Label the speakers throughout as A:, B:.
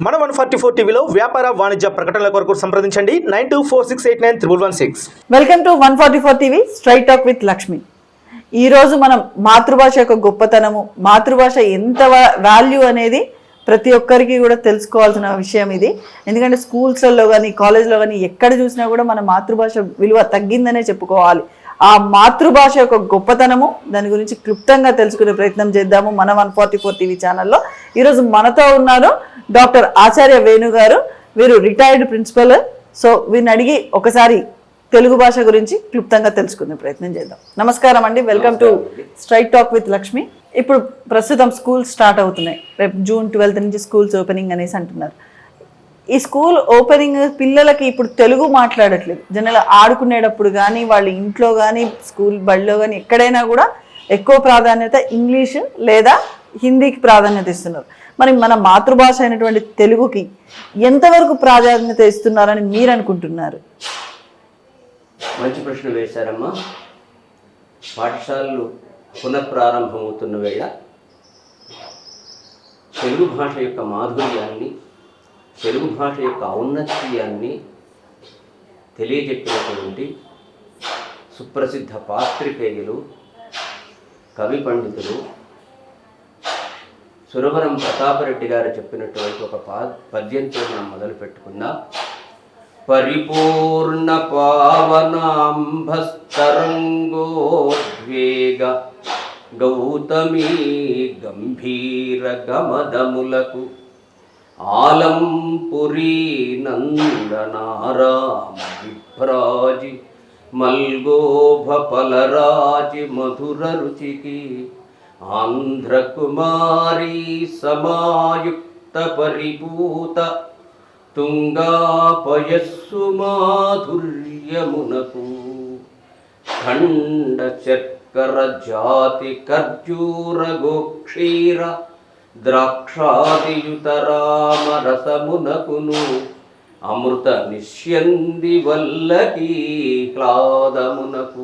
A: మన 144 టీవీలో వ్యాపార వాణిజ్య ప్రకటనల కొరకు సంప్రదించండి 9246891116.
B: Welcome to 144 TV straight talk with Lakshmi. ఈ రోజు మనం మాతృభాష యొక్క గొప్పతనము, మాతృభాష ఎంత వాల్యూ అనేది ప్రతి ఒక్కరికి కూడా తెలుసుకోవాల్సిన విషయం ఇది. ఎందుకంటే స్కూల్స్లో కానీ కాలేజ్లో కానీ ఎక్కడ చూసినా కూడా మన మాతృభాష విలువ తగ్గిందనే చెప్పుకోవాలి. ఆ మాతృభాష యొక్క గొప్పతనము దాని గురించి క్లుప్తంగా తెలుసుకునే ప్రయత్నం చేద్దాము మన 144 టీవీ ఛానల్లో. ఈరోజు మనతో ఉన్నారు డాక్టర్ ఆచార్య వేణు గారు. వీరు రిటైర్డ్ ప్రిన్సిపల్. సో వీరిని అడిగి ఒకసారి తెలుగు భాష గురించి క్లుప్తంగా తెలుసుకునే ప్రయత్నం చేద్దాం. నమస్కారం అండి, welcome to straight talk with Lakshmi. ఇప్పుడు ప్రస్తుతం స్కూల్స్ స్టార్ట్ అవుతున్నాయి. రేపు June 12 నుంచి స్కూల్స్ ఓపెనింగ్ అనేసి అంటున్నారు. ఈ స్కూల్ ఓపెనింగ్ పిల్లలకి ఇప్పుడు తెలుగు మాట్లాడట్లేదు. జనరల్ ఆడుకునేటప్పుడు కానీ వాళ్ళ ఇంట్లో కానీ స్కూల్ బడిలో కానీ ఎక్కడైనా కూడా ఎక్కువ ప్రాధాన్యత ఇంగ్లీష్ లేదా హిందీకి ప్రాధాన్యత ఇస్తున్నారు. మరి మన మాతృభాష అయినటువంటి తెలుగుకి ఎంతవరకు ప్రాధాన్యత ఇస్తున్నారని మీరు అనుకుంటున్నారు?
C: మంచి ప్రశ్న వేశారమ్మా. పాఠశాలలు పునఃప్రారంభమవుతున్న వేళ తెలుగు భాష యొక్క మాధుర్యాన్ని, తెలుగు భాష యొక్క ఔన్నత్యాన్ని తెలియజెప్పినటువంటి సుప్రసిద్ధ పాత్రికేయులు, కవి పండితులు సురవరం ప్రతాపరెడ్డి గారు చెప్పినటువంటి ఒక పద్యంతో మనం మొదలు పెట్టుకుందాం. పరిపూర్ణ పావనాంభస్తరంగోద్వేగ గౌతమీ గంభీర గమదములకు ఆలంపురీ నందనారామ విభ్రాజి మల్గోభపలరాజి మధుర రుచికి ఆంధ్రకుమారీ సమాయుక్త పరిభూత తుంగాపయస్సు మాధుర్యమునకు ఖండ చక్కర జాతి ఖర్జూర గోక్షీర ద్రాక్షాదియుత రామరసమునకును అమృత నిశ్యంది వల్లకీ హ్లాదమునకు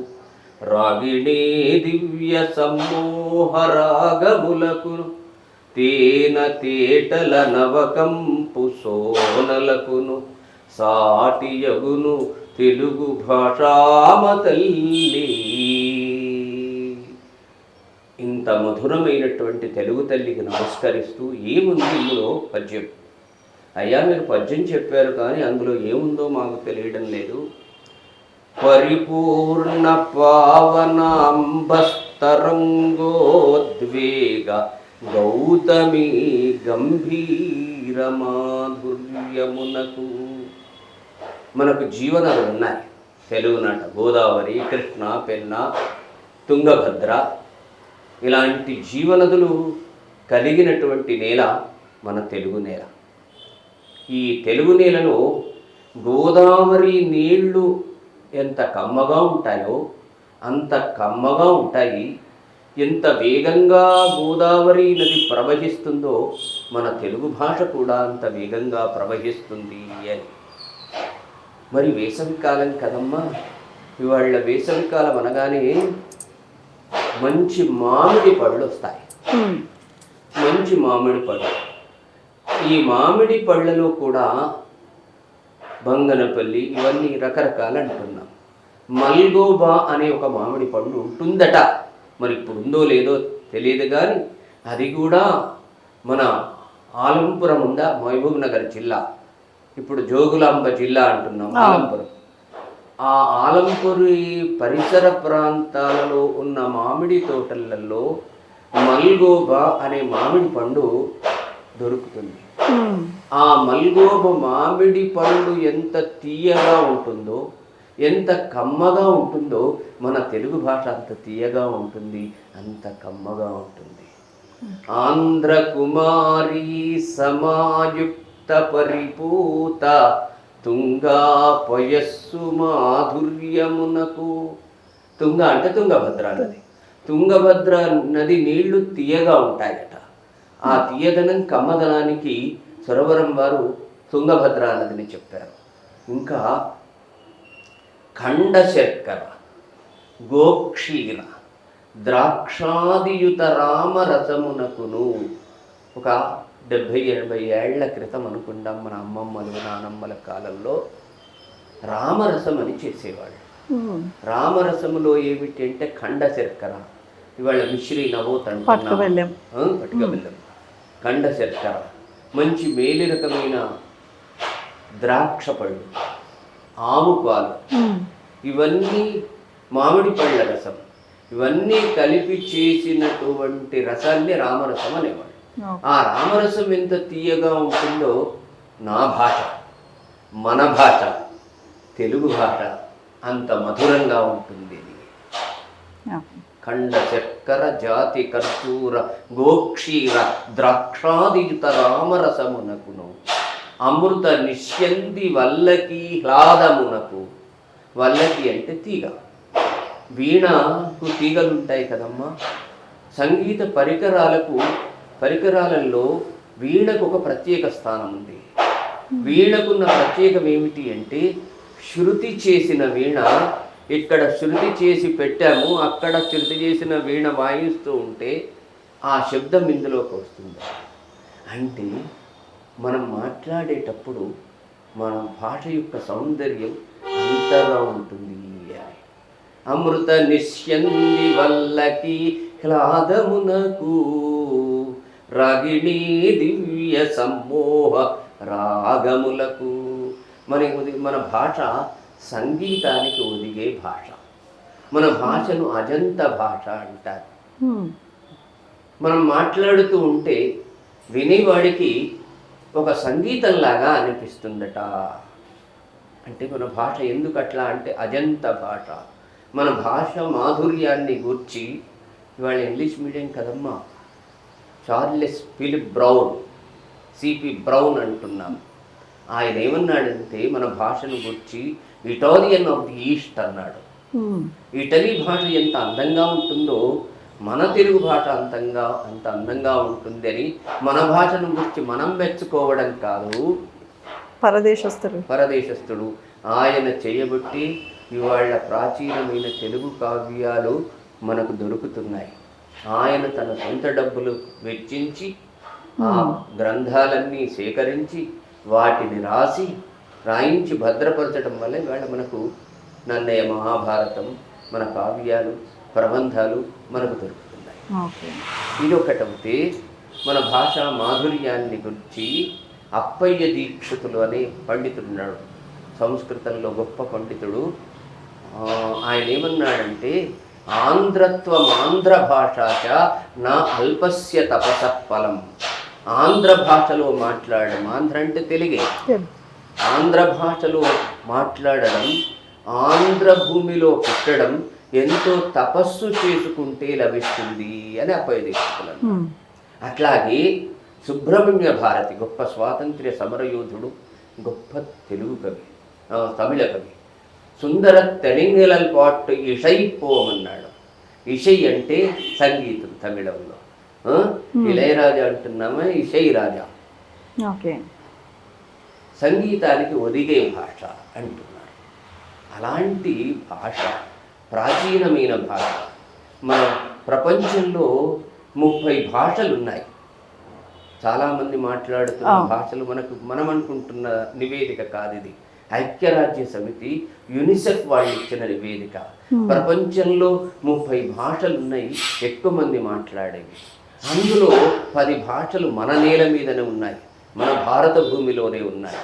C: రాగిణీ దివ్య సమ్మోహరాగములకు తేన తేటల నవకంపు సోనలకును సాటియగును తెలుగు భాషామ తల్లి. ఇంత మధురమైనటువంటి తెలుగు తల్లికి నమస్కరిస్తూ ఏముంది ఇందులో పద్యం? అయ్యా మీరు పద్యం చెప్పారు కానీ అందులో ఏముందో మాకు తెలియడం లేదు. పరిపూర్ణ పావనాంబస్తరంగోద్వేగ గౌతమీ గంభీర మాధుర్యమునకు. మనకు జీవనాలు ఉన్నాయి తెలుగునాట. గోదావరి, కృష్ణ, పెన్న, తుంగభద్ర ఇలాంటి జీవనదులు కలిగినటువంటి నేల మన తెలుగు నేల. ఈ తెలుగు నేలలో గోదావరి నీళ్లు ఎంత కమ్మగా ఉంటాయో అంత కమ్మగా ఉంటాయి. ఎంత వేగంగా గోదావరి నది ప్రవహిస్తుందో మన తెలుగు భాష కూడా అంత వేగంగా ప్రవహిస్తుంది అని. మరి వేసవికాలం కదమ్మా, ఇవాళ వేసవికాలం అనగానే మంచి మామిడి పళ్ళు వస్తాయి. మంచి మామిడి పళ్ళు. ఈ మామిడి పళ్ళలో కూడా బంగనపల్లి ఇవన్నీ రకరకాలు అంటున్నాం. మల్గోబా అనే ఒక మామిడి పండు ఉంటుందట. మరి ఇప్పుడు ఉందో లేదో తెలియదు కానీ అది కూడా మన ఆలంపురం ఉందా, మహబూబ్ నగర్ జిల్లా, ఇప్పుడు జోగులాంబ జిల్లా అంటున్నాం ఆలంపురం. ఆ ఆలంపురి పరిసర ప్రాంతాలలో ఉన్న మామిడి తోటలలో మల్గోబా అనే మామిడి పండు దొరుకుతుంది. ఆ మల్గోబ మామిడి పండు ఎంత తీయగా ఉంటుందో, ఎంత కమ్మగా ఉంటుందో మన తెలుగు భాష అంత తీయగా ఉంటుంది, అంత కమ్మగా ఉంటుంది. ఆంధ్ర కుమారీ సమాయుక్త పరిపూత తుంగా పయస్సు మాధుర్యమునకు. తుంగ అంటే తుంగభద్ర నది. తుంగభద్ర నది నీళ్లు తీయగా ఉంటాయట. ఆ తీయదనం కమ్మదనానికి సురవరం వారు తుంగభద్ర నదిని చెప్పారు. ఇంకా ఖండ శర్కర గోక్షీర ద్రాక్షాదియుత రామరసమునకును. ఒక 70-80 ఏళ్ల క్రితం అనుకుందాం, మన అమ్మమ్మలు నానమ్మల కాలంలో రామరసం అని చేసేవాళ్ళు. రామరసములో ఏమిటి అంటే ఖండ శర్కర, ఇవాళ మిశ్రీ
B: పట్టుక బెల్లం,
C: ఖండ శర్కర, మంచి మేలు రకమైన ద్రాక్ష పళ్ళు, ఆవు పాలు, ఇవన్నీ మామిడి పళ్ళ రసం, ఇవన్నీ కలిపి చేసినటువంటి రసాన్ని రామరసం అనేవాడు. ఆ రామరసం ఎంత తీయగా ఉంటుందో నా భాష, మన భాష, తెలుగు భాష అంత మధురంగా ఉంటుంది. ఖండ చక్కెర జాతి కర్పూర గోక్షీర ద్రాక్షాదియుత రామరసమునకును అమృత నిశ్యంది వల్లకి హ్లాదమునకు. వల్లకి అంటే తీగ, వీణకు తీగలుంటాయి కదమ్మా. సంగీత పరికరాలలో వీణకు ఒక ప్రత్యేక స్థానం ఉంది. వీణకున్న ప్రత్యేకం ఏమిటి అంటే శృతి చేసిన వీణ, ఇక్కడ శృతి చేసి పెట్టాము, అక్కడ శృతి చేసిన వీణ వాయిస్తూ ఉంటే ఆ శబ్దం ఇందులోకి వస్తుంది. అంటే మనం మాట్లాడేటప్పుడు మన భాష యొక్క సౌందర్యం అంతగా ఉంటుంది. అమృత నిశ్యంది వల్లకి హ్లాదమునకు రాగిణీ దివ్య సమ్మోహ రాగములకు. మన భాష సంగీతానికి ఒదిగే భాష. మన భాషను అజంత భాష అంటారు. మనం మాట్లాడుతూ ఉంటే వినేవాడికి ఒక సంగీతంలాగా అనిపిస్తుందట. అంటే మన భాష ఎందుకు అట్లా అంటే అజంత భాష. మన భాష మాధుర్యాన్ని గూర్చి, ఇవాళ ఇంగ్లీష్ మీడియం కదమ్మా, Charles Philip Brown, CP Brown అంటున్నాం. ఆయన ఏమన్నాడంటే మన భాషను గురించి ఇటాలియన్ ఆఫ్ ది ఈస్ట్ అన్నాడు. ఇటలీ భాష ఎంత అందంగా ఉంటుందో మన తెలుగు భాష అంత అందంగా ఉంటుంది అని మన భాషను గురించి మనం మెచ్చుకోవడం కాదు, పరదేశస్థుడు ఆయన చేయబట్టి ఇవాళ ప్రాచీనమైన తెలుగు కావ్యాలు మనకు దొరుకుతున్నాయి. ఆయన తన సొంత డబ్బులు వెచ్చించి ఆ గ్రంథాలన్నీ సేకరించి వాటిని రాయించి భద్రపరచడం వల్ల ఇవాళ మనకు నన్నయ్య మహాభారతం, మన కావ్యాలు, ప్రబంధాలు మనకు దొరుకుతున్నాయి. ఇదొకటైతే మన భాషా మాధుర్యాన్ని గురించి అప్పయ్య దీక్షితులు అనే పండితుడున్నాడు, సంస్కృతంలో గొప్ప పండితుడు. ఆయన ఏమన్నాడంటే ఆంధ్రత్వం ఆంధ్ర భాషాచ నా అల్పస్య తపస ఫలం. ఆంధ్ర భాషలో మాట్లాడడం, ఆంధ్ర అంటే తెలుగే, ఆంధ్ర భాషలో మాట్లాడడం, ఆంధ్ర భూమిలో పుట్టడం ఎంతో తపస్సు చేసుకుంటే లభిస్తుంది అని అప్పయదీక్షితులు. అట్లాగే సుబ్రహ్మణ్య భారతి గొప్ప స్వాతంత్ర్య సమరయోధుడు, గొప్ప తెలుగు కవి, తమిళ కవి. సుందర తెలంగాణల పాటు ఇషై పోమన్నాడు. ఇషై అంటే సంగీతం తమిళంలో. ఇళయరాజా అంటున్నామా, ఇషై రాజా. సంగీతానికి ఒదిగే భాష అంటున్నారు. అలాంటి భాష ప్రాచీనమైన భాష. మన ప్రపంచంలో 30 భాషలు ఉన్నాయి. చాలామంది మాట్లాడుతున్న భాషలు మనం అనుకుంటున్న నివేదిక కాదు ఇది. ఐక్యరాజ్య సమితి యునిసెఫ్ వాళ్ళు ఇచ్చిన నివేదిక. ప్రపంచంలో 30 భాషలు ఉన్నాయి, ఎక్కువ మంది మాట్లాడేవి. అందులో 10 భాషలు మన నేల మీదనే ఉన్నాయి, మన భారత భూమిలోనే ఉన్నాయి.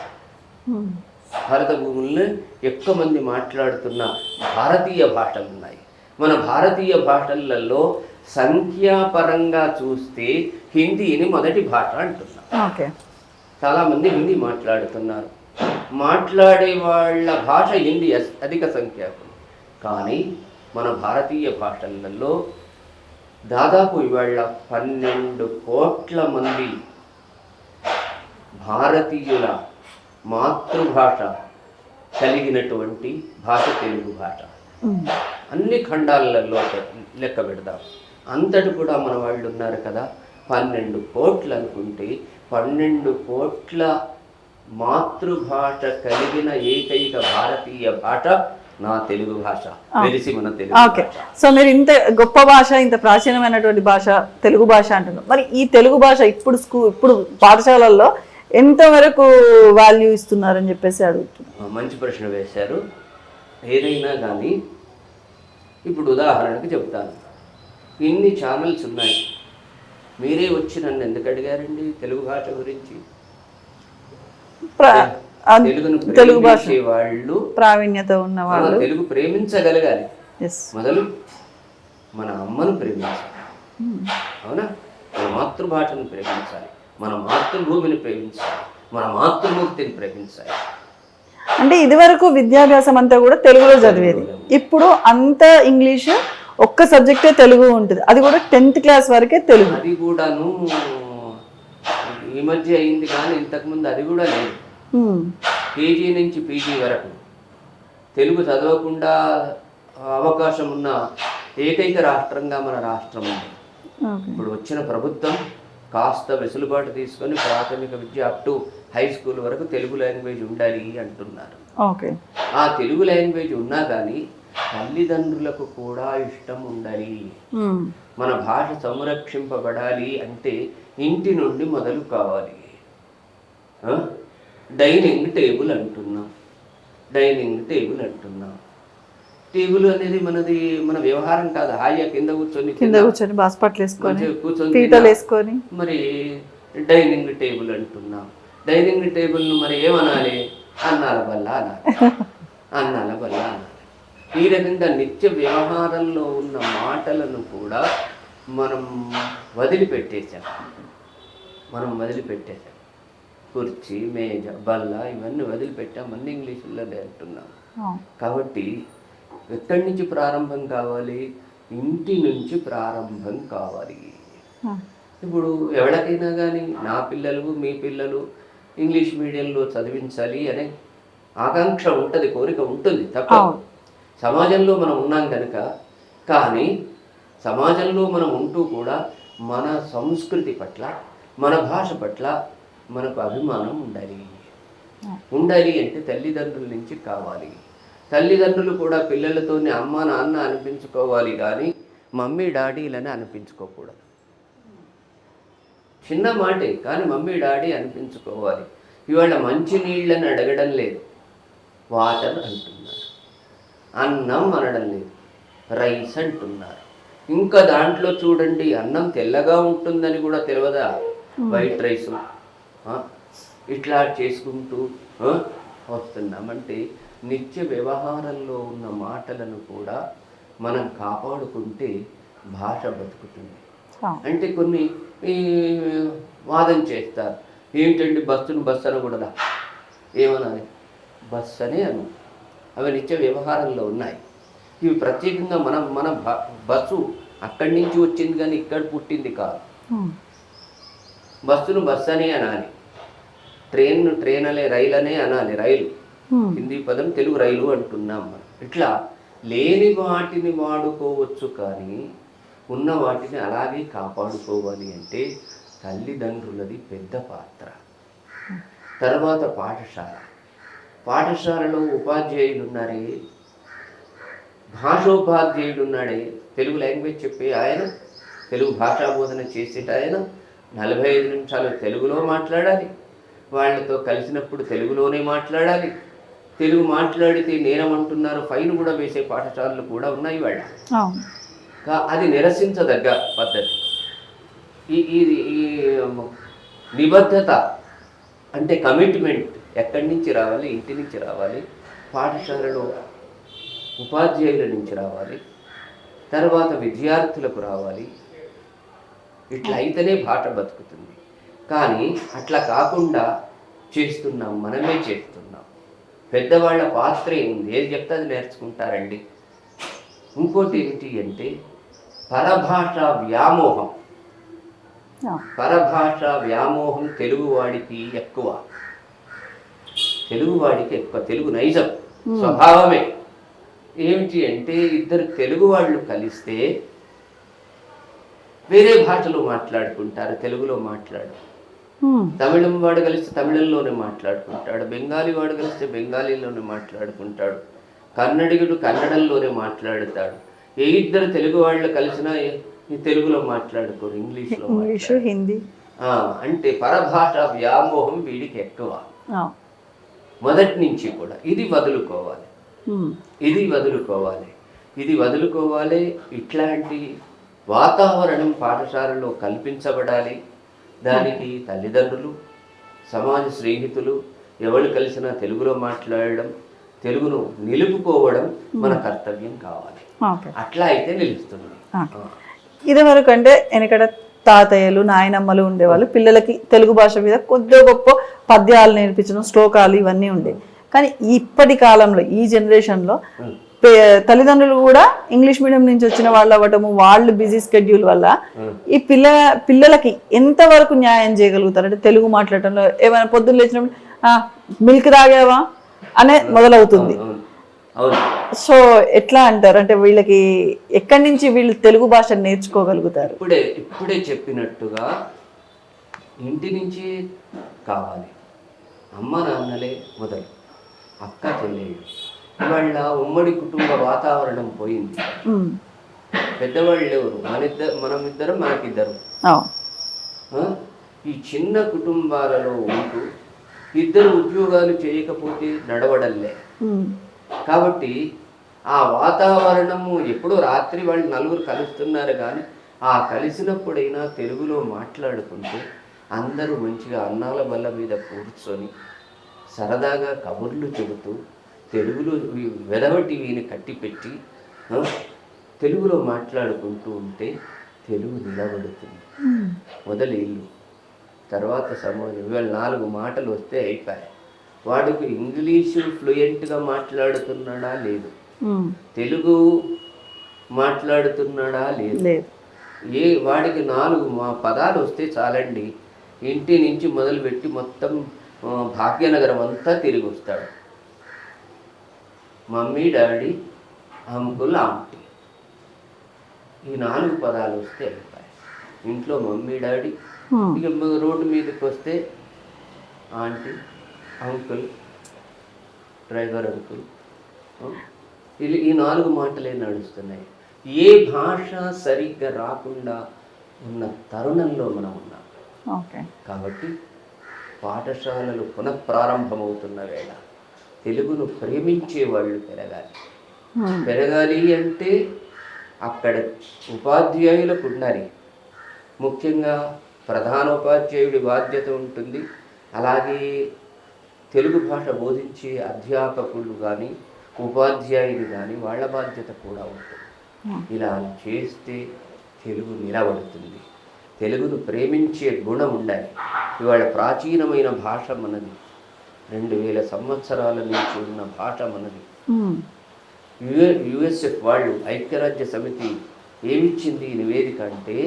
C: భారత భూముల్లో ఎక్కువ మంది మాట్లాడుతున్న భారతీయ భాషలు ఉన్నాయి. మన భారతీయ భాషలలో సంఖ్యాపరంగా చూస్తే హిందీని మొదటి భాష అంటున్నాం. చాలామంది హిందీ మాట్లాడుతున్నారు. మాట్లాడే వాళ్ళ భాష హిందీ అధిక సంఖ్యాకులు. కానీ మన భారతీయ భాషలలో దాదాపు ఇవాళ 12 కోట్ల మంది భారతీయుల మాతృభాష కలిగినటువంటి భాష తెలుగు భాష. అన్ని ఖండాలలో లెక్క పెడదాం, అంతటి కూడా మన వాళ్ళు ఉన్నారు కదా. 12 కోట్లు అనుకుంటే 12 కోట్ల మాతృభాష కలిగిన ఏకైక భారతీయ భాష నా తెలుగు భాష వెలిసి మన తెలుగు
B: ఓకే.
C: భాష.
B: సో మీరు ఇంత గొప్ప భాష, ఇంత ప్రాచీనమైనటువంటి భాష తెలుగు భాష అంటున్నారు. మరి ఈ తెలుగు భాష ఇప్పుడు పాఠశాలల్లో ఎంతవరకు వాల్యూ ఇస్తున్నారని చెప్పేసి అడుగుతున్నారు.
C: మంచి ప్రశ్న వేశారు. ఏదైనా కానీ ఇప్పుడు ఉదాహరణకు చెప్తాను, ఇన్ని ఛానల్స్ ఉన్నాయి, మీరే వచ్చి నన్ను ఎందుకు అడిగారండి తెలుగు భాష గురించి?
B: తెలుగు భాష
C: వాళ్ళు
B: ప్రావీణ్యత ఉన్న వాళ్ళు
C: తెలుగు ప్రేమించగలగాలి.
B: Yes.
C: మొదలు మన అమ్మను ప్రేమించాలి, అవునా? మన మాతృభాషను ప్రేమించాలి, మన మాతృభూమిని ప్రేమించాలి, మన మాతృమూర్తిని ప్రేమించాలి.
B: అంటే ఇదివరకు విద్యాభ్యాసం అంతా కూడా తెలుగులో చదివేది, ఇప్పుడు అంతా ఇంగ్లీష్, ఒక్క సబ్జెక్టే తెలుగు ఉంటుంది, అది కూడా 10th క్లాస్ వరకే తెలుగు.
C: అది కూడాను ఈ మధ్య అయింది, కానీ ఇంతకుముందు అది కూడా లేదు. కేజీ నుంచి పీజీ వరకు తెలుగు చదవకుండా అవకాశం ఉన్న ఏకైక రాష్ట్రంగా మన రాష్ట్రం ఉంది. ఇప్పుడు వచ్చిన ప్రభుత్వం కాస్త వెసులుబాటు తీసుకొని ప్రాథమిక విద్య అప్ టు హై స్కూల్ వరకు తెలుగు లాంగ్వేజ్ ఉండాలి అంటున్నారు. ఆ తెలుగు లాంగ్వేజ్ ఉన్నా కానీ తల్లిదండ్రులకు కూడా ఇష్టం ఉండాలి. మన భాష సంరక్షింపబడాలి అంటే ఇంటి నుండి మొదలు కావాలి. డైనింగ్ టేబుల్ అంటున్నాం, టేబుల్ అనేది మన వ్యవహారం కాదు. హాయిగా కింద కూర్చొని
B: బాస్పట్లు వేసుకొని
C: కూర్చొని మరి డైనింగ్ టేబుల్ అంటున్నాం. డైనింగ్ టేబుల్ను మరి ఏమనాలి? అన్నాల బల్ల అనాలి. ఈ రకంగా నిత్య వ్యవహారంలో ఉన్న మాటలను కూడా మనం వదిలిపెట్టేశాం. కుర్చీ, మేజ, బల్ల ఇవన్నీ వదిలిపెట్టాం, అన్ని ఇంగ్లీషులోనే అంటున్నాం. కాబట్టి ఎక్కడి నుంచి ప్రారంభం కావాలి? ఇంటి నుంచి ప్రారంభం కావాలి. ఇప్పుడు ఎవరికైనా కానీ నా పిల్లలు, మీ పిల్లలు ఇంగ్లీష్ మీడియంలో చదివించాలి అనే ఆకాంక్ష ఉంటుంది, కోరిక ఉంటుంది, తప్ప సమాజంలో మనం ఉన్నాం కనుక. కానీ సమాజంలో మనం ఉంటూ కూడా మన సంస్కృతి పట్ల, మన భాష పట్ల మనకు అభిమానం ఉండాలి అంటే తల్లిదండ్రుల నుంచి కావాలి. తల్లిదండ్రులు కూడా పిల్లలతోనే అమ్మ నాన్న అనిపించుకోవాలి, కానీ మమ్మీ డాడీలని అనిపించుకోకూడదు. చిన్న మాటే కానీ మమ్మీ డాడీ అనిపించుకోవాలి. ఇవాళ మంచి నీళ్ళని అడగడం లేదు, వాటర్ అంటున్నారు. అన్నం అనడం లేదు, రైస్ అంటున్నారు. ఇంకా దాంట్లో చూడండి, అన్నం తెల్లగా ఉంటుందని కూడా తెలియదా, వైట్ రైస్ ఇట్లా చేసుకుంటూ వస్తున్నామంటే నిత్య వ్యవహారంలో ఉన్న మాటలను కూడా మనం కాపాడుకుంటే భాష బతుకుతుంది. అంటే కొన్ని వాదన చేస్తారు, ఏంటండి బస్సు అనకూడదా? ఏమనాలి? బస్సు అనే అను. అవి నిత్య వ్యవహారంలో ఉన్నాయి. ఇవి ప్రత్యేకంగా మన బస్సు అక్కడి నుంచి వచ్చింది కానీ ఇక్కడ పుట్టింది కాదు. బస్సును బస్సు అనే అనాలి, ట్రైన్ అనే రైలు అనే అనాలి. రైలు హిందీ పదం, తెలుగు రైలు అంటున్నాం మనం. ఇట్లా లేని వాటిని వాడుకోవచ్చు, కానీ ఉన్న వాటిని అలాగే కాపాడుకోవాలి అంటే తల్లిదండ్రులది పెద్ద పాత్ర. తర్వాత పాఠశాలలో ఉపాధ్యాయులు ఉన్నారే, భాషోపాధ్యాయుడు ఉన్నాడే, తెలుగు లాంగ్వేజ్ చెప్పే ఆయన, తెలుగు భాషా బోధన చేసేట ఆయన 45 నిమిషాలు తెలుగులో మాట్లాడాలి. వాళ్ళతో కలిసినప్పుడు తెలుగులోనే మాట్లాడాలి. తెలుగు మాట్లాడితే నేరమంటున్నారు, ఫైన్ కూడా వేసే పాఠశాలలు కూడా ఉన్నాయి వాళ్ళ. అది నిరసించదగ్గ పద్ధతి. ఈ నిబద్ధత అంటే కమిట్మెంట్ ఎక్కడి నుంచి రావాలి? ఇంటి నుంచి రావాలి, పాఠశాలలో ఉపాధ్యాయుల నుంచి రావాలి, తర్వాత విద్యార్థులకు రావాలి. ఇట్లా అయితేనే భాష బతుకుతుంది. కానీ అట్లా కాకుండా మనమే చేస్తున్నాం. పెద్దవాళ్ళ పాత్ర ఏముంది? ఏది చెప్తే అది నేర్చుకుంటారండి. ఇంకోటి ఏమిటి అంటే పరభాష వ్యామోహం తెలుగువాడికి ఎక్కువ. తెలుగు నైజం స్వభావమే. ఏమిటి అంటే ఇద్దరు తెలుగు వాళ్ళు కలిస్తే వేరే భాషలో మాట్లాడుకుంటారు, తెలుగులో మాట్లాడు. తమిళం వాడు కలిస్తే తమిళంలోనే మాట్లాడుకుంటాడు, బెంగాలీ వాడు కలిస్తే బెంగాలీలోనే మాట్లాడుకుంటాడు, కన్నడిగుడు కన్నడంలోనే మాట్లాడతాడు. ఏ ఇద్దరు తెలుగు వాళ్ళు కలిసినా ఈ తెలుగులో మాట్లాడుకోరు, ఇంగ్లీష్లో
B: ఇంగ్లీషు హిందీ.
C: అంటే పరభాష వ్యామోహం వీడికి ఎక్కువ మొదటి నుంచి కూడా. ఇది వదులుకోవాలి, ఇది వదులుకోవాలి, ఇది వదులుకోవాలి. ఇట్లాంటి వాతావరణం పాఠశాలలో కల్పించబడాలి. దానికి తల్లిదండ్రులు, సమాజ స్నేహితులు ఎవరు కలిసినా తెలుగులో మాట్లాడడం, తెలుగును నిలుపుకోవడం మన కర్తవ్యం కావాలి. అట్లా అయితే నిలుస్తుంది.
B: ఇది వరకు అంటే వెనకడ తాతయ్యలు నాయనమ్మలు ఉండేవాళ్ళు, పిల్లలకి తెలుగు భాష మీద కొద్దిగా గొప్ప పద్యాలు నేర్పించడం, శ్లోకాలు ఇవన్నీ ఉండేవి. కానీ ఇప్పటి కాలంలో ఈ జనరేషన్లో తల్లిదండ్రులు కూడా ఇంగ్లీష్ మీడియం నుంచి వచ్చిన వాళ్ళు అవ్వటము, వాళ్ళు బిజీ స్కెడ్యూల్ వల్ల ఈ పిల్లలకి ఎంతవరకు న్యాయం చేయగలుగుతారు? అంటే తెలుగు మాట్లాడటంలో ఏమైనా పొద్దున్న లేచినప్పుడు మిల్క్ తాగావా అనే మొదలవుతుంది. సో ఎట్లా అంటారు? అంటే వీళ్ళకి ఎక్కడి నుంచి వీళ్ళు తెలుగు భాష నేర్చుకోగలుగుతారు?
C: ఇప్పుడే చెప్పినట్టుగా ఇంటి నుంచి కావాలి. అమ్మ నాన్నలే మొదలు, అక్క చెల్లెళ్ళు. ఇవాళ ఉమ్మడి కుటుంబ వాతావరణం పోయింది. పెద్దవాళ్ళు ఎవరు? మనమిద్దరం మనకిద్దరు. ఈ చిన్న కుటుంబాలలో ఉంటూ ఇద్దరు ఉద్యోగాలు చేయకపోతే నడవడల్లే. కాబట్టి ఆ వాతావరణము ఎప్పుడో రాత్రి వాళ్ళు నలుగురు కలుస్తున్నారు, కానీ ఆ కలిసినప్పుడైనా తెలుగులో మాట్లాడుకుంటూ అందరూ మంచిగా అన్నాల బల్ల మీద కూర్చొని సరదాగా కబుర్లు చెబుతూ తెలుగులో వెధవ టీవీని కట్టిపెట్టి తెలుగులో మాట్లాడుకుంటూ ఉంటే తెలుగు నిలబడుతుంది. మొదలు ఇల్లు, తర్వాత సమాజం. ఇవాళ 4 మాటలు వస్తే అయిపోయాయి. వాడికి ఇంగ్లీషు ఫ్లూయెంట్గా మాట్లాడుతున్నాడా లేదు, తెలుగు మాట్లాడుతున్నాడా లేదు. వాడికి 4 పదాలు వస్తే చాలండి, ఇంటి నుంచి మొదలుపెట్టి మొత్తం భాగ్యనగరం అంతా తిరిగి వస్తాడు. మమ్మీ, డాడీ, అంకుల్, ఆంటీ, ఈ 4 పదాలు వస్తే అయిపోయాయి. ఇంట్లో మమ్మీ, డాడీ, ఇక రోడ్డు మీదకి వస్తే ఆంటీ, అంకుల్, డ్రైవర్ అంకుల్, ఈ 4 మాటలే నడుస్తున్నాయి. ఏ భాష సరిగ్గా రాకుండా ఉన్న తరుణంలో మనం ఉన్నాం. కాబట్టి పాఠశాలలు పునఃప్రారంభమవుతున్న వేళ తెలుగును ప్రేమించే వాళ్ళు పెరగాలి అంటే అక్కడ ఉపాధ్యాయులకు ఉండాలి. ముఖ్యంగా ప్రధానోపాధ్యాయుడి బాధ్యత ఉంటుంది. అలాగే తెలుగు భాష బోధించే అధ్యాపకులు కానీ ఉపాధ్యాయులు కానీ వాళ్ళ బాధ్యత కూడా ఉంటుంది. ఇలా చేస్తే తెలుగు నిలబడుతుంది. తెలుగును ప్రేమించే గుణం ఉండాలి. ఇవాళ ప్రాచీనమైన భాష మనది, 2000 సంవత్సరాల నుంచి ఉన్న భాష మనది. యుఎస్ఎఫ్ వాళ్ళు, ఐక్యరాజ్య సమితి ఏమిచ్చింది ఈ నివేదిక అంటే,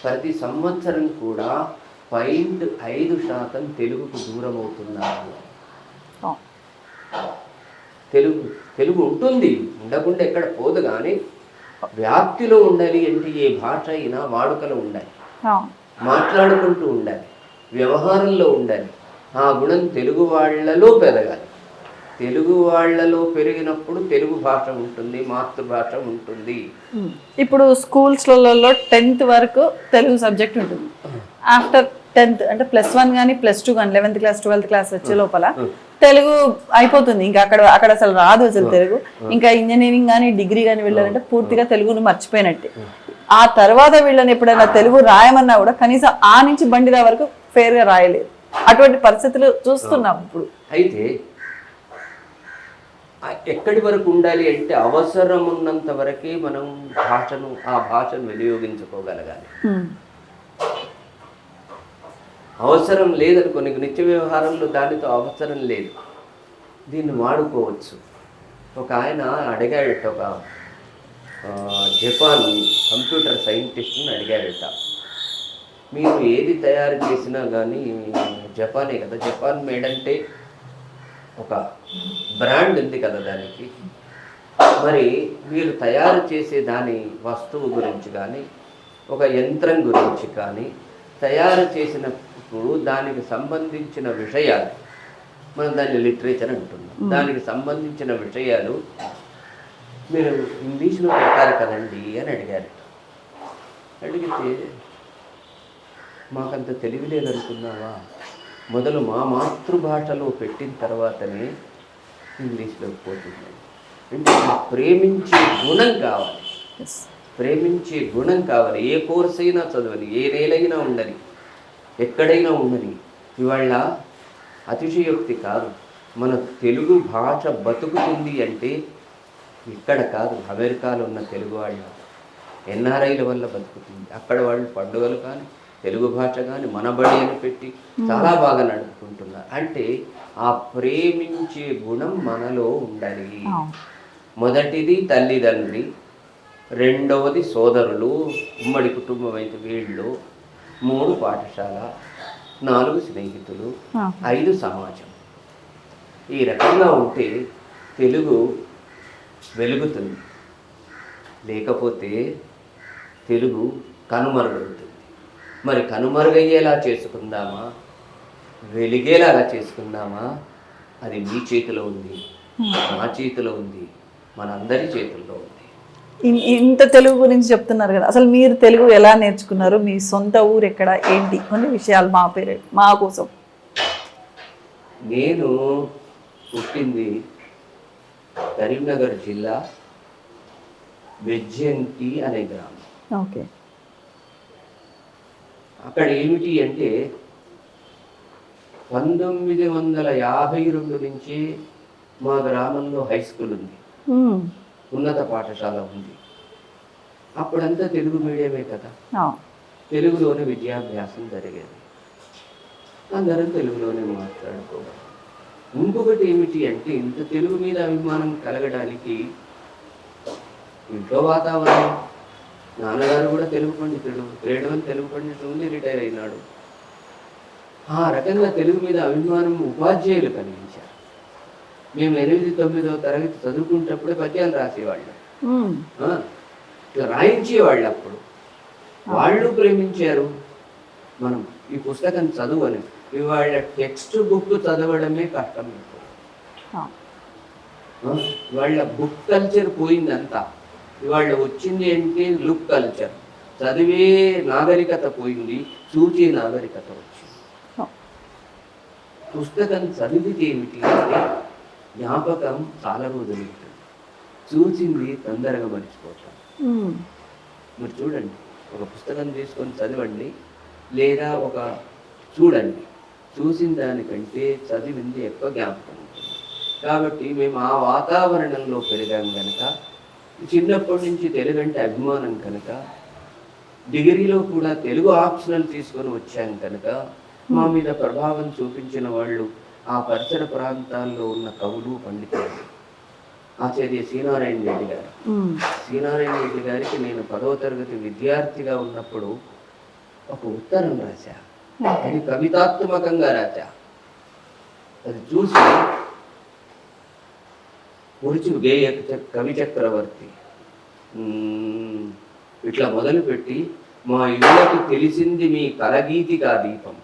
C: ప్రతి సంవత్సరం కూడా 0.5% తెలుగుకు దూరం అవుతున్నారు. తెలుగు ఉంటుంది, ఉండకుండా ఎక్కడ పోదు, కానీ వ్యాప్తిలో ఉండాలి. అంటే ఏ భాష అయినా వాడుకలో ఉండాలి, మాట్లాడుకుంటూ ఉండాలి, వ్యవహారంలో ఉండాలి. ఆ గుణం తెలుగు వాళ్ళలో పెరగాలి. తెలుగు వాళ్ళలో పెరిగినప్పుడు తెలుగు భాష ఉంటుంది, మాతృభాష ఉంటుంది.
B: ఇప్పుడు స్కూల్స్లలో 10th వరకు తెలుగు సబ్జెక్ట్ ఉంటుంది. ఆఫ్టర్ 10th అంటే +1 కానీ +2 కానీ 11th క్లాస్ 12th క్లాస్ వచ్చే లోపల తెలుగు అయిపోతుంది. ఇంకా అక్కడ అసలు రాదు అసలు తెలుగు. ఇంకా ఇంజనీరింగ్ కానీ డిగ్రీ కానీ వెళ్ళారంటే పూర్తిగా తెలుగును మర్చిపోయినట్టే. ఆ తర్వాత వీళ్ళని ఎప్పుడైనా తెలుగు రాయమన్నా కూడా కనీసం ఆ నుంచి బండిరా వరకు ఫేర్గా రాయలేదు. అటువంటి పరిస్థితులు చూస్తున్నాం ఇప్పుడు.
C: అయితే ఎక్కడి వరకు ఉండాలి అంటే, అవసరం ఉన్నంత వరకే మనం ఆ భాషను వినియోగించుకోగలగాలి. అవసరం లేదనుకోని నిత్య వ్యవహారంలో దానితో అవసరం లేదు, దీన్ని వాడుకోవచ్చు. ఒక ఆయన అడిగాడట, ఒక జపాన్ కంప్యూటర్ సైంటిస్ట్ని అడిగాడట, మీరు ఏది తయారు చేసినా కానీ జపానే కదా, జపాన్ మేడ్ అంటే ఒక బ్రాండ్ ఉంది కదా దానికి, మరి మీరు తయారు చేసే దాని వస్తువు గురించి కానీ ఒక యంత్రం గురించి కానీ తయారు చేసినప్పుడు దానికి సంబంధించిన విషయాలు మనం దాన్ని లిటరేచర్ అంటున్నాం. దానికి సంబంధించిన విషయాలు మీరు ఇంగ్లీష్లో పెట్టారు కదండి అని అడిగారు. అడిగితే మాకంత తెలివి లేదనుకున్నావా, మొదలు మా మాతృభాషలో పెట్టిన తర్వాతనే ఇంగ్లీష్లోకి పోతుంది. అంటే ప్రేమించే గుణం కావాలి, ప్రేమించే గుణం కావాలి. ఏ కోర్స్ అయినా చదవని, ఏ నేలైనా ఉండని, ఎక్కడైనా ఉండని. ఇవాళ అతిశయోక్తి కాదు, మన తెలుగు భాష బతుకుతుంది అంటే ఇక్కడ కాదు, అమెరికాలో ఉన్న తెలుగు వాళ్ళ ఎన్ఆర్ఐల వల్ల బతుకుతుంది. అక్కడ వాళ్ళు పండుగలు కానీ తెలుగు భాష కానీ మన బడి అని పెట్టి చాలా బాగా నడుపుకుంటున్నారు. అంటే ఆ ప్రేమించే గుణం మనలో ఉండాలి. మొదటిది తల్లిదండ్రి, రెండవది సోదరులు, ఉమ్మడి కుటుంబం అయితే వీళ్ళు, 3 పాఠశాల, 4 స్నేహితులు, 5 సమాజం. ఈ రకంగా ఉంటే తెలుగు వెలుగుతుంది. లేకపోతే తెలుగు కనుమరుగవుతుంది. మరి కనుమరుగయ్యేలా చేసుకుందామా, వెలిగేలాగా చేసుకుందామా, అది మీ చేతిలో ఉంది, నా చేతిలో ఉంది, మనందరి చేతుల్లో ఉంది.
B: ఇంత తెలుగు గురించి చెప్తున్నారు కదా, అసలు మీరు తెలుగు ఎలా నేర్చుకున్నారు? మీ సొంత ఊరు ఎక్కడ, ఏంటి, కొన్ని విషయాలు మా కోసం.
C: నేను పుట్టింది కరీంనగర్ జిల్లా బెజ్జంకి అనే గ్రామం.
B: ఓకే.
C: అక్కడ ఏమిటి అంటే 1952 నుంచి మా గ్రామంలో హై స్కూల్ ఉంది, ఉన్నత పాఠశాల ఉంది. అప్పుడంతా తెలుగు మీడియమే కదా, తెలుగులోనే విద్యాభ్యాసం జరిగేది, అందరం తెలుగులోనే మాట్లాడుకోవాలి. ఇంకొకటి ఏమిటి అంటే ఇంత తెలుగు మీద అభిమానం కలగడానికి ఇంట్లో వాతావరణం. నాన్నగారు కూడా తెలుగు పండితుడు, గ్రేడ్ 1 తెలుగు పండితుడు ఉంది, రిటైర్ అయినాడు. ఆ రకంగా తెలుగు మీద అభిమానం ఉపాధ్యాయులు కలిగించారు. మేము 8, 9వ తరగతి చదువుకునేటప్పుడే పద్యాలు రాసేవాళ్ళం, రాయించేవాళ్ళు. అప్పుడు వాళ్ళు ప్రేమించారు. మనం ఈ పుస్తకం చదువని, ఇవాళ టెక్స్ట్ బుక్ చదవడమే కష్టం. వాళ్ళ బుక్ కల్చర్ పోయిందంతా. ఇవాళ వచ్చింది అంటే లుక్ కల్చర్, చదివే నాగరికత పోయింది, చూచే నాగరికత వచ్చింది. పుస్తకం చదివితే ఏమిటి అంటే జ్ఞాపకం చాలా రోజులు ఉంటుంది, చూసింది తొందరగా మర్చిపోతాం. మీరు చూడండి, ఒక పుస్తకం తీసుకొని చదవండి, లేదా ఒక చూడండి, చూసిన దానికంటే చదివింది ఎక్కువ జ్ఞాపకం ఉంటుంది. కాబట్టి మేము ఆ వాతావరణంలో పెరిగాం కనుక, చిన్నప్పటి నుంచి తెలుగు అంటే అభిమానం కనుక, డిగ్రీలో కూడా తెలుగు ఆప్షనల్ తీసుకొని వచ్చాం కనుక మా మీద ప్రభావం చూపించిన వాళ్ళు ఆ పరిసర ప్రాంతాల్లో ఉన్న కవులు, పండితులు. ఆచార్య శ్రీనారాయణ రెడ్డి గారు, శ్రీనారాయణ రెడ్డి గారికి నేను 10వ తరగతి విద్యార్థిగా ఉన్నప్పుడు ఒక ఉత్తరం రాశా. అది కవితాత్మకంగా రాశా. అది చూసి మురుచు గేయ కవి చక్రవర్తి ఇట్లా మొదలుపెట్టి, మా యువకు తెలిసింది మీ కలగీతికా దీపం,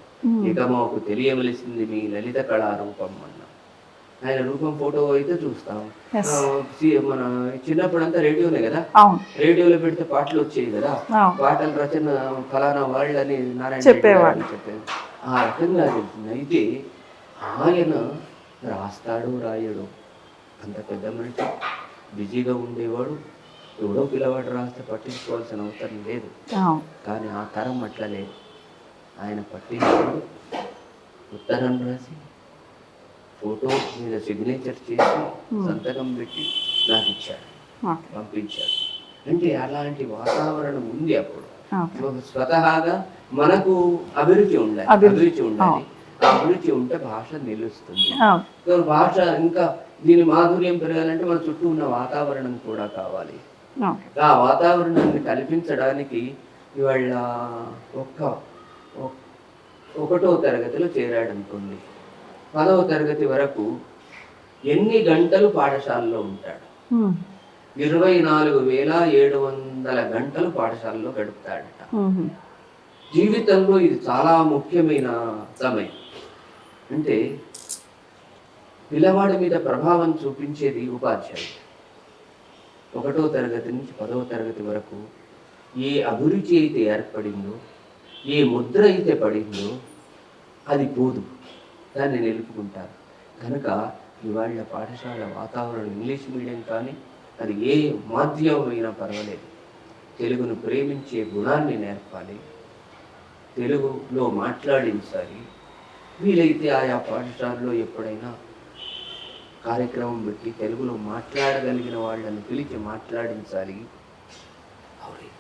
C: ఇక మాకు తెలియవలసింది మీ లలిత కళారూపం అన్న. ఆయన రూపం ఫోటో అయితే చూస్తాం. మన చిన్నప్పుడంతా రేడియోనే కదా, రేడియోలో పెడితే పాటలు వచ్చేవి కదా, పాటల రచన ఫలానా వాళ్ళని నారాయణ చెప్పేవాడు. ఆ రకంగా తెలిసింది. అయితే ఆయన రాస్తాడు, రాయడు, అంత పెద్ద మనిషి, బిజీగా ఉండేవాడు. ఎవడో పిల్లవాడు రాస్తే పట్టించుకోవాల్సిన అవసరం లేదు. కానీ ఆ తరం అట్లా లేదు. ఆయన పట్టించుకోడు, ఉత్తరం రాసి ఫోటో మీద సిగ్నేచర్ చేసి సంతకం పెట్టి నాకు ఇచ్చాడు, పంపించాడు. అంటే అలాంటి వాతావరణం ఉంది అప్పుడు. స్వతహాగా మనకు అభిరుచి ఉండాలి, అభిరుచి ఉండాలి. ఆ అభిరుచి ఉంటే భాష నిలుస్తుంది. భాష ఇంకా దీని మాధుర్యం పెరగాలంటే మన చుట్టూ ఉన్న వాతావరణం కూడా కావాలి. ఆ వాతావరణాన్ని కల్పించడానికి ఇవాళ 1వ తరగతిలో చేరాడు అనుకోండి, 10వ తరగతి వరకు ఎన్ని గంటలు పాఠశాలలో ఉంటాడు? 24,700 గంటలు పాఠశాలలో గడుపుతాడట. జీవితంలో ఇది చాలా ముఖ్యమైన సమయం. అంటే పిల్లవాడి మీద ప్రభావం చూపించేది ఉపాధ్యాయుడు. 1వ తరగతి నుంచి 10వ తరగతి వరకు ఏ అభిరుచి అయితే ఏర్పడిందో, ఏ ముద్ర అయితే పడిందో అది పోదు, దాన్ని నిలుపుకుంటారు. కనుక ఇవాళ పాఠశాల వాతావరణం ఇంగ్లీష్ మీడియం కానీ అది ఏ మాధ్యమైనా పర్వాలేదు, తెలుగును ప్రేమించే గుణాన్ని నేర్పాలి, తెలుగులో మాట్లాడించాలి. వీలైతే ఆయా పాఠశాలలో ఎప్పుడైనా కార్యక్రమం పెట్టి తెలుగులో మాట్లాడగలిగిన వాళ్ళని పిలిచి మాట్లాడించాలి.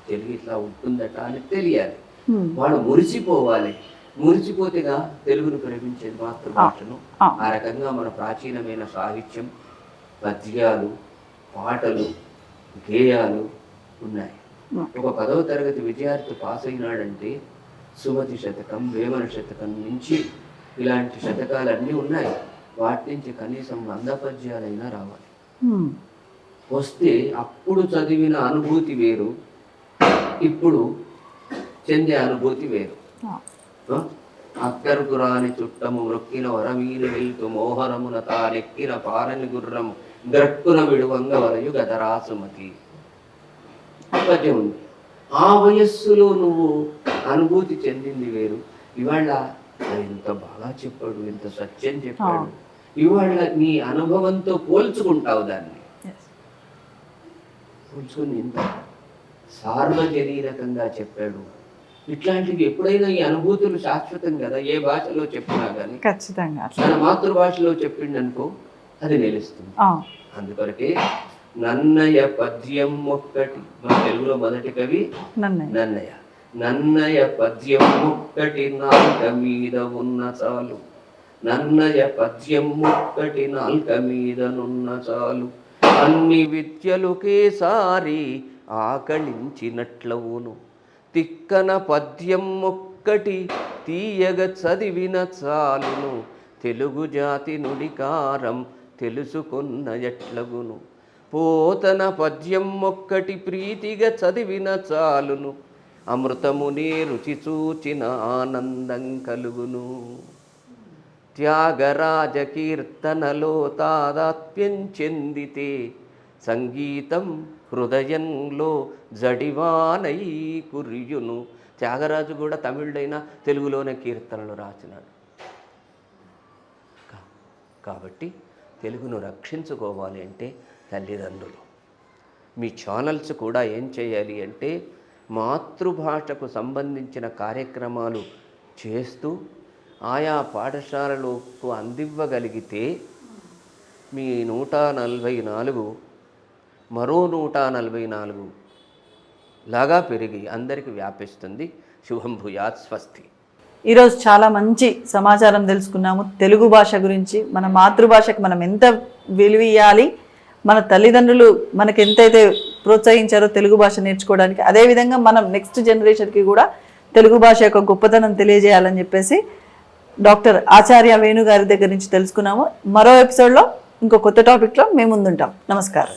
C: తెలుగు ఇట్లా ఉంటుందట అని తెలియాలి. వాడు మురిసిపోవాలి. మురిసిపోతేగా తెలుగును ప్రేమించేది మాతృభాషను. ఆ రకంగా మన ప్రాచీనమైన సాహిత్యం, పద్యాలు, పాటలు, గేయాలు ఉన్నాయి. ఒక 10వ తరగతి విద్యార్థి పాస్ అయినాడంటే సుమతి శతకం, వేమన శతకం నుంచి ఇలాంటి శతకాలన్నీ ఉన్నాయి. వాటి నుంచి కనీసం 100 పద్యాలైనా రావాలి. వస్తే అప్పుడు చదివిన అనుభూతి వేరు, ఇప్పుడు చెందే అనుభూతి వేరు. అక్కరకు రాని చుట్టము రొక్కిన వరమీని వెళ్తూ మోహనమున తానెక్కిన పారని గుర్రము గ్రక్కున విడువంగ వలయు గదరాసుమతి పద్యం ఉంది. ఆ వయస్సులో నువ్వు అనుభూతి చెందింది వేరు. ఇవాళ ఎంత బాగా చెప్పాడు, ఎంత సత్యం చెప్పాడు, ఇవాళ నీ అనుభవంతో పోల్చుకుంటావు. దాన్ని పోల్చుకుని ఇంత సార్వజనీరకంగా చెప్పాడు. ఇట్లాంటివి ఎప్పుడైనా ఈ అనుభూతులు శాశ్వతం కదా, ఏ భాషలో చెప్పినా కానీ.
B: ఖచ్చితంగా
C: తన మాతృభాషలో చెప్పిండనుకో అది నిలుస్తుంది. అందుకొరకే నన్నయ పద్యం ఒక్కటి, మన తెలుగులో మొదటి కవి నన్నయ. నన్నయ పద్యం ఒక్కటి నాల్క మీద ఉన్న చాలు, నన్నయ పద్యం ఒక్కటి నాల్క మీదనున్న చాలు, అన్ని విద్యలుకేసారి ఆకళించినట్లవును, తిక్కన పద్యం ఒక్కటి తీయగ చదివిన చాలును, తెలుగు జాతి నుడికారం తెలుసుకున్న ఎట్లగును, పోతన పద్యం ఒక్కటి ప్రీతిగా చదివిన చాలును, అమృతమునే రుచి చూచిన ఆనందం కలుగును, త్యాగరాజ కీర్తనలో తాదాత్మ్యం చెందితే సంగీతం హృదయంలో జడివానై కురియును. త్యాగరాజు కూడా తమిళైనా తెలుగులోనే కీర్తనలు రాసినాడు. కాబట్టి తెలుగును రక్షించుకోవాలి అంటే తల్లిదండ్రులు, మీ ఛానల్స్ కూడా ఏం చేయాలి అంటే మాతృభాషకు సంబంధించిన కార్యక్రమాలు చేస్తూ ఆయా పాఠశాలలకు అందివ్వగలిగితే మీ 144 మరో 144 లాగా పెరిగి అందరికీ వ్యాపిస్తుంది. శుభం భూయాత్. స్వస్తి.
B: ఈరోజు చాలా మంచి సమాచారం తెలుసుకున్నాము తెలుగు భాష గురించి. మన మాతృభాషకు మనం ఎంత విలువ ఇవ్వాలి, మన తల్లిదండ్రులు మనకి ఎంతైతే ప్రోత్సహించారో తెలుగు భాష నేర్చుకోవడానికి, అదేవిధంగా మనం నెక్స్ట్ జనరేషన్కి కూడా తెలుగు భాష యొక్క గొప్పతనం తెలియజేయాలని చెప్పేసి డాక్టర్ ఆచార్య వేణు గారి దగ్గర నుంచి తెలుసుకున్నాము. మరో ఎపిసోడ్లో ఇంకో కొత్త టాపిక్లో మేము ముందుంటాం. నమస్కారం.